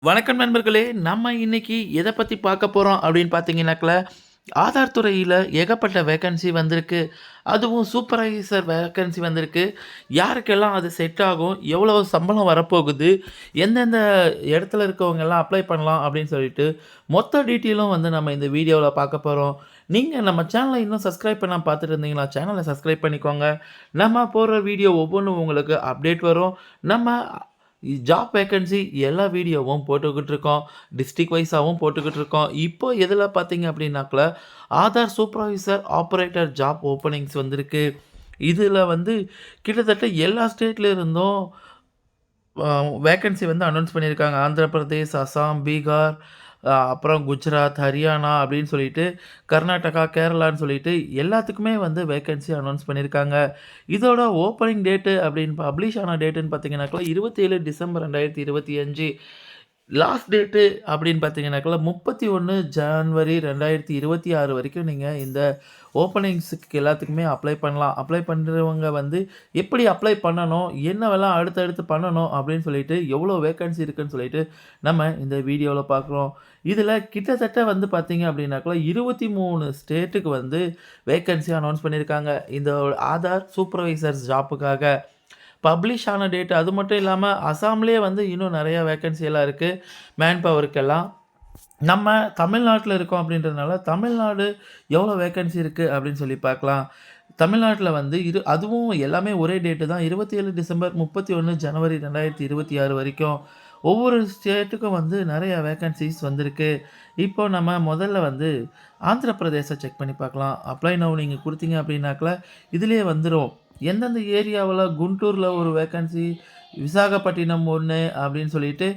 வணக்கம் நண்பர்களே! நம்ம இன்னைக்கு எத பத்தி பார்க்க போறோம் அப்படின்னு பார்த்தீங்கன்னாக்கல, ஆதார் துறையில ஏகப்பட்ட வேக்கன்சி வந்திருக்கு. அதுவும் சூப்பர்வைசர் வேக்கன்சி வந்திருக்கு. யாருக்கெல்லாம் அது செட் ஆகும்? எவ்வளவு சம்பளம் வரப்போகுது? எந்தெந்த இடத்துல இருக்கவங்கலாம் அப்ளை பண்ணலாம் அப்படின்னு சொல்லிட்டு, மொத்த டீட்டெயிலும் வந்து நம்ம இந்த வீடியோல பார்க்க போறோம். நீங்க நம்ம சேனல இன்னும் சப்ஸ்கிரைப் பண்ணாம பார்த்துட்டு இருந்தீங்களா, சேனல சப்ஸ்கிரைப் பண்ணிக்கோங்க. நம்ம போடுற வீடியோ ஒவ்வொன்னும் உங்களுக்கு அப்டேட் வரும். நம்ம ஜாப் வேக்கன்சி எல்லா வீடியோவும் போட்டுக்கிட்டு இருக்கோம். டிஸ்ட்ரிக்ட் வைஸாவும் போட்டுக்கிட்டு இருக்கோம். இப்போ எதுல பார்த்தீங்க அப்படின்னாக்ல, Aadhaar supervisor operator job openings வந்திருக்கு. இதுல வந்து கிட்டத்தட்ட எல்லா ஸ்டேட்ல இருந்தும் அ வேக்கன்சி வந்து அனௌன்ஸ் பண்ணியிருக்காங்க. ஆந்திர பிரதேஷ், அசாம், பீகார், அப்புறம் குஜராத், ஹரியானா அப்படின்னு சொல்லிட்டு, கர்நாடகா, கேரளான்னு சொல்லிட்டு எல்லாத்துக்குமே வந்து வேக்கன்சி அனௌன்ஸ் பண்ணியிருக்காங்க. இதோட ஓப்பனிங் டேட்டு அப்படின்னு பப்ளிஷ் ஆன டேட்டுன்னு பார்த்தீங்கன்னாக்கா, 27 டிசம்பர் 2025. லாஸ்ட் டேட்டு அப்படின்னு பார்த்தீங்கன்னாக்கா, 31 ஜனவரி 2026 வரைக்கும் நீங்க இந்த ஓப்பனிங்ஸுக்கு எல்லாத்துக்குமே அப்ளை பண்ணலாம். அப்ளை பண்றவங்க வந்து எப்படி அப்ளை பண்ணணும்? என்னவெல்லாம் அடுத்தடுத்து பண்ணணும்? அப்படின்னு சொல்லிட்டு, எவ்வளோ வேக்கன்சி இருக்குன்னு சொல்லிட்டு, நம்ம இந்த வீடியோல பார்க்குறோம். இதில கிட்டத்தட்ட வந்து பார்த்தீங்க அப்படின்னாக்கா, 23 ஸ்டேட்டுக்கு வந்து வேக்கன்சி அனௌன்ஸ் பண்ணியிருக்காங்க. இந்த ஆதார் சூப்பர்வைசர்ஸ் ஜாப்புக்காக. பப்ளிஷ் ஆன டேட் அது மட்டும் இல்லாம, அசாம்லயே வந்து இன்னும் நெறைய வேக்கன்சி எல்லாம் இருக்கு. மேன் பவருக்கெல்லாம். நம்ம தமிழ்நாட்ல இருக்கோம் அப்படின்றதுனால, தமிழ்நாடு எவ்வளோ வேக்கன்சி இருக்கு அப்படின்னு சொல்லி பார்க்கலாம். தமிழ்நாட்ல வந்து அதுவும் எல்லாமே ஒரே டேட்டு தான். 27 டிசம்பர், 31 ஜனவரி 2026 வரைக்கும். ஒவ்வொரு ஸ்டேட்டுக்கும் வந்து நெறைய வேக்கன்ஸீஸ் வந்திருக்கு. இப்போ நம்ம முதல்ல வந்து ஆந்திர பிரதேச செக் பண்ணி பார்க்கலாம். அப்ளை நவ் நீங்க குடுத்தீங்க அப்படின்னாக்கா, இதிலேயே வந்துரும். எந்தெந்த ஏரியாவுல குண்டூர்ல ஒரு வேக்கன்சி, விசாகப்பட்டினம் 1 அப்படின்னு சொல்லிட்டு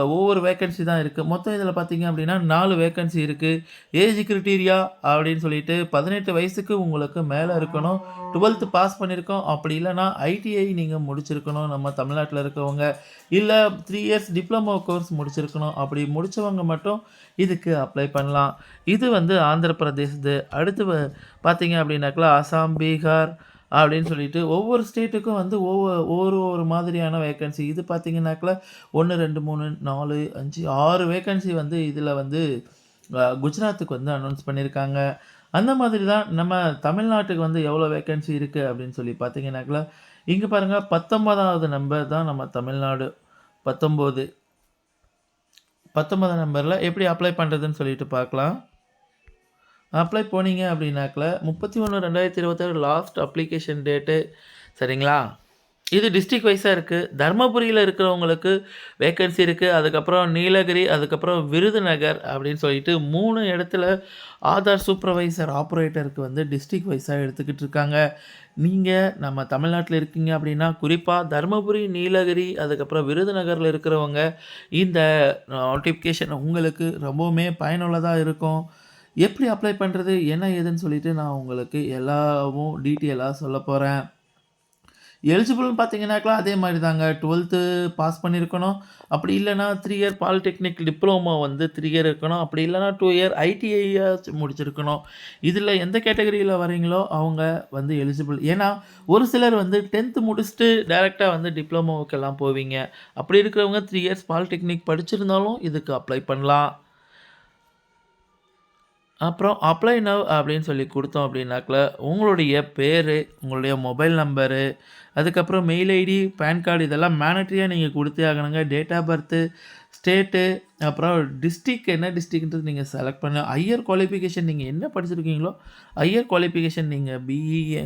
ஒவ்வொரு வேக்கன்சி தான் இருக்கு. மொத்தம் இதில பார்த்தீங்க அப்படின்னா 4 வேக்கன்சி இருக்கு. ஏஜ் கிரைட்டீரியா அப்படின்னு சொல்லிட்டு 18 வயசுக்கு உங்களுக்கு மேல இருக்கணும். 12த் பாஸ் பண்ணியிருக்கோம். அப்படி இல்லன்னா ஐடிஐ நீங்க முடிச்சிருக்கணும். நம்ம தமிழ்நாட்ல இருக்கவங்க. இல்ல 3 இயர்ஸ் டிப்ளமோ கோர்ஸ் முடிச்சிருக்கணும். அப்படி முடிச்சவங்க மட்டும் இதுக்கு அப்ளை பண்ணலாம். இது வந்து ஆந்திர பிரதேஷ்து. அடுத்து பார்த்தீங்க அப்படின்னாக்கா, அசாம், பீகார் அப்படின்னு சொல்லிட்டு ஒவ்வொரு ஸ்டேட்டுக்கும் வந்து ஒரு மாதிரியான வேக்கன்சி. இது பார்த்தீங்கன்னாக்கா 1, 2, 3, 4, 5, 6 வேக்கன்சி வந்து இதில வந்து குஜராத்துக்கு வந்து அனௌன்ஸ் பண்ணியிருக்காங்க. அந்த மாதிரி தான் நம்ம தமிழ்நாட்டுக்கு வந்து எவ்வளோ வேக்கன்சி இருக்கு அப்படின்னு சொல்லி பார்த்தீங்கன்னாக்கா, இங்க பாருங்க 19வது நம்பர் தான் நம்ம தமிழ்நாடு. 19 19 நம்பர்ல எப்படி அப்ளை பண்றதுன்னு சொல்லிட்டு பார்க்கலாம். அப்ளை போனீங்க அப்படின்னாக்கா 31/2026 லாஸ்ட் அப்ளிகேஷன் டேட்டு. சரிங்களா? இது டிஸ்ட்ரிக்ட் வைஸா இருக்கு. தர்மபுரியில இருக்கிறவங்களுக்கு வேக்கன்சி இருக்கு. அதுக்கப்புறம் நீலகிரி, அதுக்கப்புறம் விருதுநகர் அப்படின்னு சொல்லிட்டு 3 இடத்துல ஆதார் சூப்பர்வைசர் ஆப்பரேட்டருக்கு வந்து டிஸ்ட்ரிக்ட் வைஸா எடுத்துக்கிட்டு இருக்காங்க. நீங்க நம்ம தமிழ்நாட்ல இருக்கீங்க அப்படின்னா, குறிப்பா தர்மபுரி, நீலகிரி, அதுக்கப்புறம் விருதுநகர்ல இருக்கிறவங்க இந்த நோட்டிஃபிகேஷன் உங்களுக்கு ரொம்பவுமே பயனுள்ளதா இருக்கும். எப்படி அப்ளை பண்றது? என்ன ஏதுன்னு சொல்லிட்டு நான் உங்களுக்கு எல்லாமும் டீட்டெயிலா சொல்லப்போறேன். எலிஜிபிள்னு பார்த்தீங்கன்னாக்கா, அதே மாரி தாங்க. 12த் பாஸ் பண்ணியிருக்கணும். அப்படி இல்லன்னா 3 இயர் பாலிடெக்னிக் டிப்ளமோ வந்து 3 இயர் இருக்கணும். அப்படி இல்லன்னா 2 இயர் ஐடிஐயாச்சும் முடிச்சிருக்கணும். இதில எந்த கேட்டகரியில வரீங்களோ, அவங்க வந்து எலிஜிபிள். ஏன்னா, ஒரு சிலர் வந்து 10த் முடிச்சுட்டு டைரக்ட்டா வந்து டிப்ளமோவுக்கெல்லாம் போவீங்க. அப்படி இருக்கிறவங்க 3 இயர்ஸ் பாலிடெக்னிக் படிச்சிருந்தாலும் இதுக்கு அப்ளை பண்ணலாம். அப்புறம் அப்ளை நவ் அப்படின்னு சொல்லி குடுத்தோம் அப்படின்னாக்கா, உங்களுடைய பேரு, உங்களுடைய மொபைல் நம்பரு, அதுக்கப்புறம் மெயில் ஐடி, பான் கார்டு இதெல்லாம் மேண்டட்டரியா நீங்க குடுத்தே ஆகணுங்க. டேட் ஆஃப் பர்த்து, ஸ்டேட்டு, அப்புறம் டிஸ்ட்ரிக்ட் என்ன டிஸ்ட்ரிக்ட்ன்றது நீங்க செலக்ட் ஹையர் குவாலிஃபிகேஷன் நீங்க என்ன படிச்சிருக்கீங்களோ, ஹையர் குவாலிஃபிகேஷன் நீங்க பிஇ,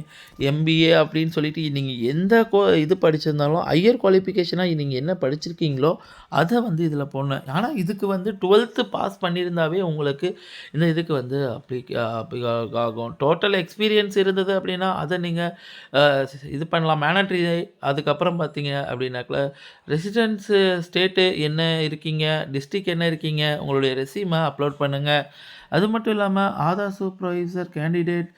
எம்பிஏ அப்படின்னு சொல்லிட்டு நீங்க எந்த இது படிச்சிருந்தாலும், ஹையர் குவாலிஃபிகேஷனா நீங்க என்ன படிச்சிருக்கீங்களோ, அத வந்து இதில போடணும். ஆனா இதுக்கு வந்து 12த் பாஸ் பண்ணியிருந்தாவே உங்களுக்கு இந்த இதுக்கு வந்து அப்ளை ஆகும். டோட்டல் எக்ஸ்பீரியன்ஸ் இருந்தது அப்படின்னா, அத நீங்க அ இது பண்ணலாம். மேனட்டரி அதுக்கப்புறம் பார்த்தீங்க அப்படின்னாக்கா, ரெசிடென்ஸ் ஸ்டேட்டு என்ன இருக்கீங்க, டிஸ்ட்ரிக்ட் என்ன இருக்கீங்க, உங்களுடைய ரெஸ்யூம அப்லோட் பண்ணுங்க. அது மட்டும் இல்லாம ஆதார் சூப்பர்வைசர் கேண்டிடேட்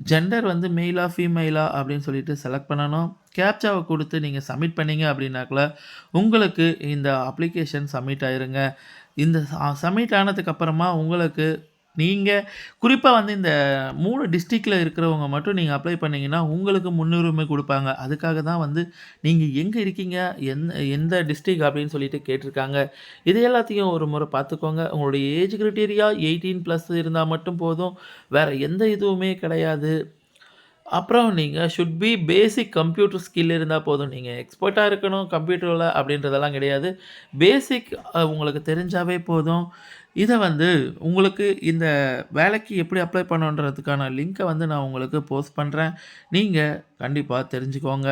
ஜெண்டர் வந்து மெயிலா, ஃபீமேலா அப்படின்னு சொல்லிட்டு செலக்ட் பண்ணணும். கேப்சாவ குடுத்து நீங்க சப்மிட் பண்ணீங்க அப்படின்னாக்கா, உங்களுக்கு இந்த அப்ளிகேஷன் சப்மிட் ஆயிருங்க. இந்த சப்மிட் ஆனதுக்கு அப்புறமா உங்களுக்கு நீங்க குறிப்பா வந்து இந்த 3 டிஸ்ட்ரிக்ட்ல இருக்கிறவங்க மட்டும் நீங்க அப்ளை பண்ணீங்கன்னா, உங்களுக்கு முன்னுரிமை குடுப்பாங்க. அதுக்காக தான் வந்து நீங்க எங்க இருக்கீங்க? எந்த டிஸ்ட்ரிக்ட் அப்டின்னு சொல்லிட்டு கேட்டிருக்காங்க. இது எல்லாத்தையும் ஒரு முறை பார்த்துக்கோங்க. உங்களுடைய ஏஜ் கிரைட்டீரியா 18 பிளஸ் இருந்தா மட்டும் போதும். வேற எந்த இதுவுமே கிடையாது. அப்புறம் நீங்க should be basic computer skill இருந்தா போதும். நீங்க எக்ஸ்பர்ட்டா இருக்கணும் கம்ப்யூட்டர்ல அப்படின்றதெல்லாம் கிடையாது. பேசிக் உங்களுக்கு தெரிஞ்சாவே போதும். இத வந்து உங்களுக்கு இந்த வேலைக்கு எப்படி அப்ளை பண்ணணுன்றதுக்கான லிங்க்க வந்து நான் உங்களுக்கு போஸ்ட் பண்றேன். நீங்க கண்டிப்பா தெரிஞ்சுக்கோங்க.